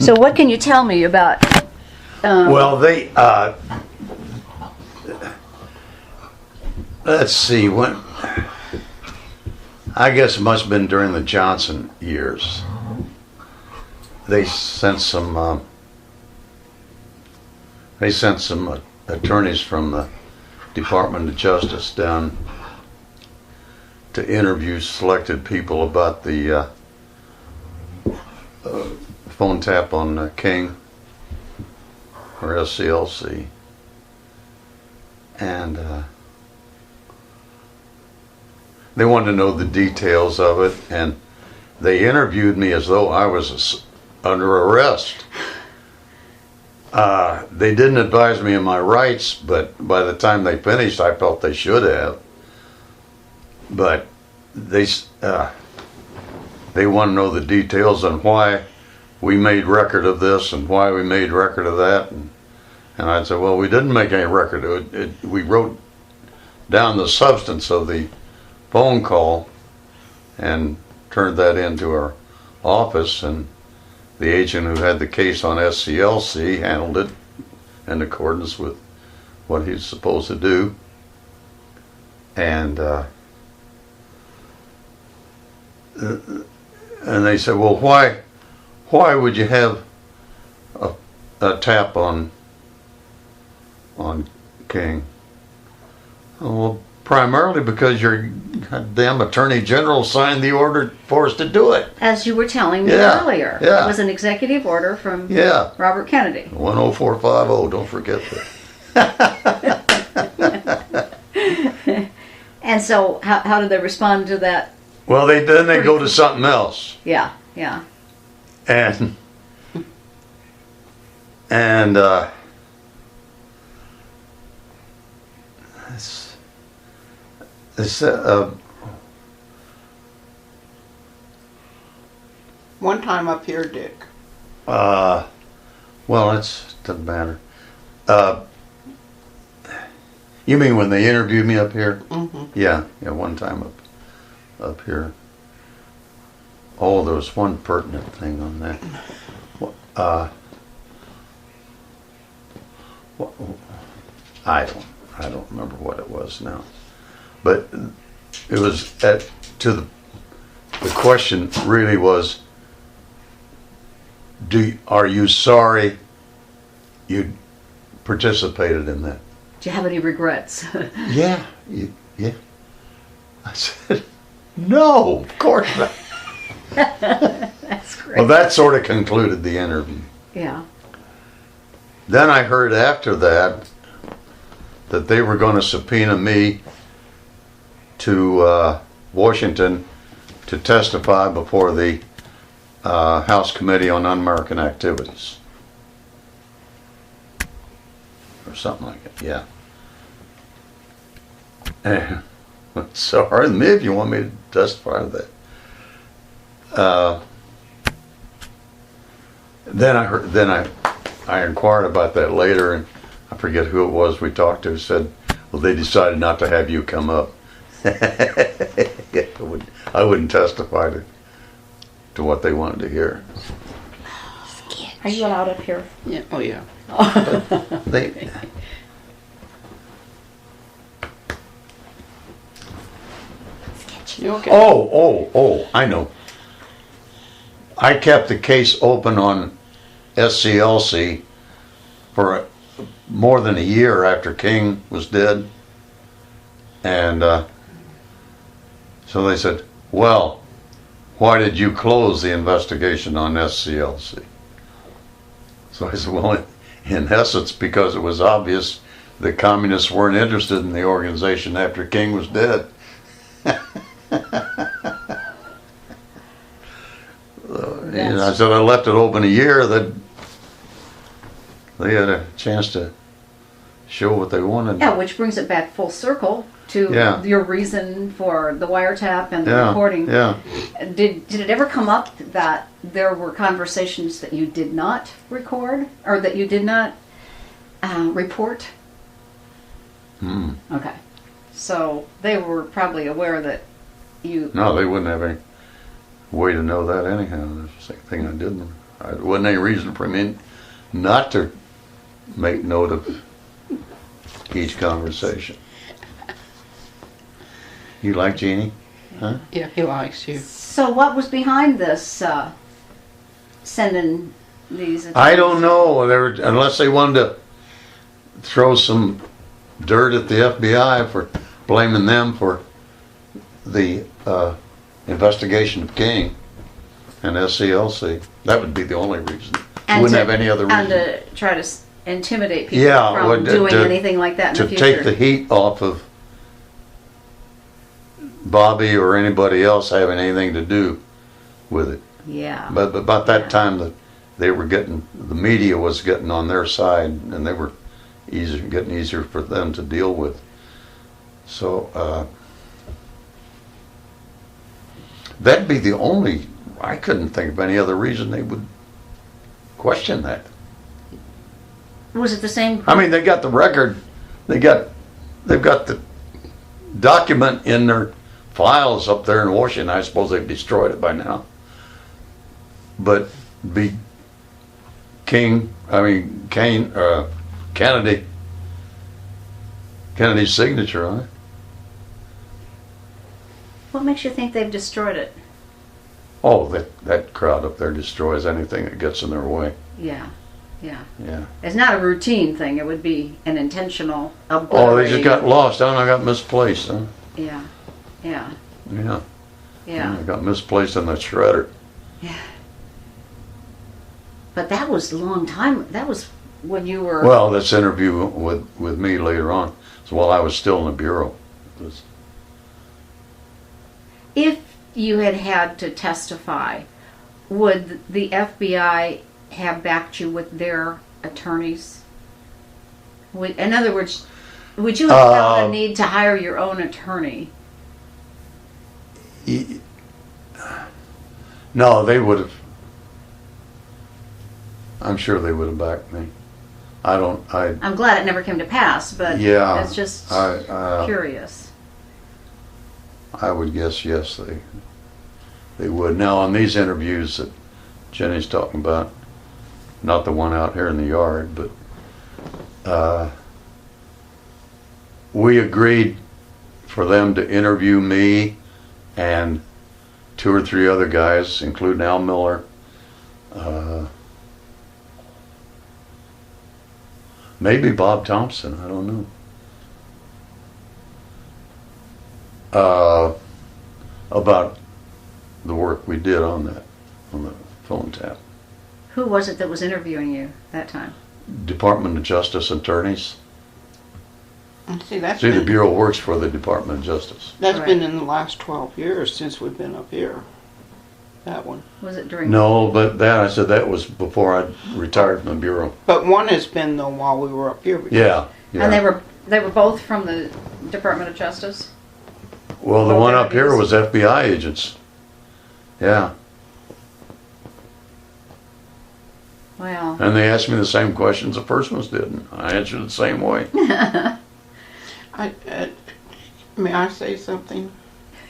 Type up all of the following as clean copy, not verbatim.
So what can you tell me about? Well, they, let's see, when, I guess it must have been during the Johnson years. They sent some attorneys from the Department of Justice down to interview selected people about the phone tap on King or SCLC, and they wanted to know the details of it, and they interviewed me as though I was under arrest. They didn't advise me of my rights, but by the time they finished, I felt they should have. But they want to know the details on why we made record of this and why we made record of that. And I said, well, we didn't make any record. We wrote down the substance of the phone call and turned that into our office, and the agent who had the case on SCLC handled it in accordance with what he's supposed to do. And they said, well, why would you have a tap on King? Well, primarily because your goddamn Attorney General signed the order for us to do it. As you were telling me earlier. Yeah. It was an executive order from Robert Kennedy. 10450, don't forget that. And so how did they respond to that? Well, then they go to something else. Yeah. And it's one time up here, Dick. well, it doesn't matter. You mean when they interviewed me up here? Mm-hmm. Yeah, one time up here. Oh, there was one pertinent thing on that. I don't remember what it was now, but it was the question really was, are you sorry you participated in that? Do you have any regrets? Yeah. I said, no, of course not. That's great. Well, that sort of concluded the interview. Yeah. Then I heard after that they were going to subpoena me to Washington to testify before the House Committee on Un-American Activities. Or something like it, yeah. So hard with me if you want me to testify to that. Then I inquired about that later, and I forget who it was we talked to, said, well, they decided not to have you come up. I wouldn't testify to what they wanted to hear. Are you allowed up here? Yeah. Oh, yeah. They, You okay? Oh, I know. I kept the case open on SCLC for more than a year after King was dead. And so they said, well, why did you close the investigation on SCLC? So I said, well, in essence, because it was obvious the communists weren't interested in the organization after King was dead. And I said I left it open a year, that they had a chance to show what they wanted. Yeah, which brings it back full circle to your reason for the wiretap and the recording. Yeah. Did it ever come up that there were conversations that you did not record or that you did not report? Okay. So they were probably aware that you... No, they wouldn't have any way to know that anyhow. That's the same thing I There wasn't any reason for me not to make note of each conversation. You like Jeannie? Huh? Yeah, he likes you. So what was behind this, sending these? I don't know. Unless they wanted to throw some dirt at the FBI for blaming them for the investigation of King and SCLC. That would be the only reason. Wouldn't have any other reason. And to try to intimidate people Yeah, from doing anything like that in the to future. take the heat off of Bobby or anybody else having anything to do with it. Yeah. But about that Yeah. time, the media was getting on their side, and they were getting easier for them to deal with. So that'd be the only. I couldn't think of any other reason they would question that. Was it the same? I mean, they got the record. They've got the document in their files up there in Washington. I suppose they've destroyed it by now. But Kennedy's signature on it. What makes you think they've destroyed it? Oh, that crowd up there destroys anything that gets in their way. Yeah. Yeah. Yeah. It's not a routine thing. It would be an intentional Oh, they just got obliterating. lost. Oh, I got misplaced. Huh? Yeah. Yeah. Yeah. Yeah. I got misplaced in the shredder. Yeah. But that was a long time. That was when you were. Well, this interview with me later on, so while I was still in the bureau. It was- If you had had to testify, would the FBI have backed you with their attorneys? In other words, would you have felt a need to hire your own attorney? No, they would have. I'm sure they would have backed me. I'm glad it never came to pass, but Yeah, it's just curious. I would guess yes, they would. Now on these interviews that Jenny's talking about, not the one out here in the yard, but we agreed for them to interview me and 2 or 3 other guys, including Al Miller. Maybe Bob Thompson, I don't know. About the work we did on the phone tap. Who was it that was interviewing you that time? Department of Justice attorneys. And see, that's See, the been, Bureau works for the Department of Justice. that's Right. been in the last 12 years since we've been up here. That one. Was it during? No, but I said that was before I retired from the Bureau. But one has been though while we were up here. Yeah. And they were both from the Department of Justice? Well, the Both one up here interviews? was FBI agents. Yeah. Well, And they asked me the same questions the first ones did, and I answered the same way. May I say something?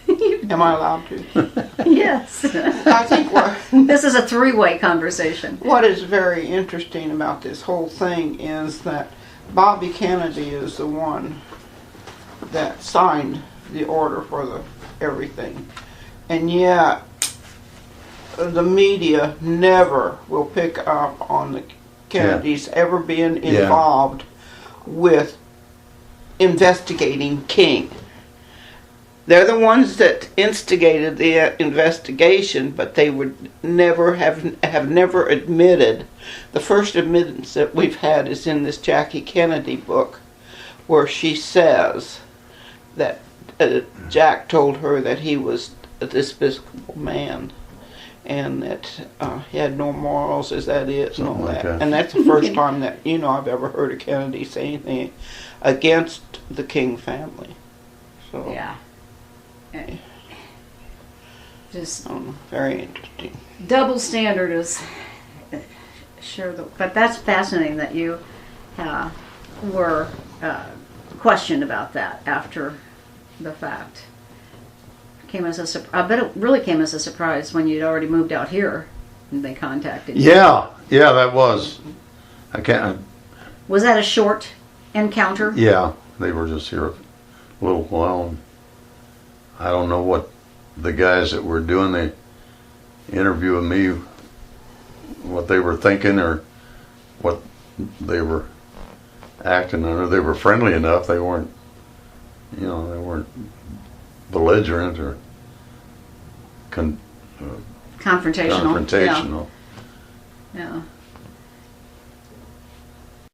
Am I allowed to? yes. I think This is a three-way conversation. what is very interesting about this whole thing is that Bobby Kennedy is the one that signed the order for everything. And yet, the media never will pick up on the Kennedys ever being involved with investigating King. They're the ones that instigated the investigation, but they would never have never admitted. The first admittance that we've had is in this Jackie Kennedy book, where she says that Jack told her that he was a despicable man, and that he had no morals, as that is, and all Something like that. that. And that's the first time that I've ever heard a Kennedy say anything against the King family. So Yeah. Just very interesting. double standard is sure, but that's fascinating that you were questioned about that after the fact. I bet it really came as a surprise when you'd already moved out here they contacted you. Yeah, yeah, that was. I can't. Was that a short encounter? Yeah, they were just here a little while. And I don't know what the guys that were doing the interview with me, what they were thinking or what they were acting under. They were friendly enough. They weren't, they weren't belligerent or Confrontational. confrontational. Yeah.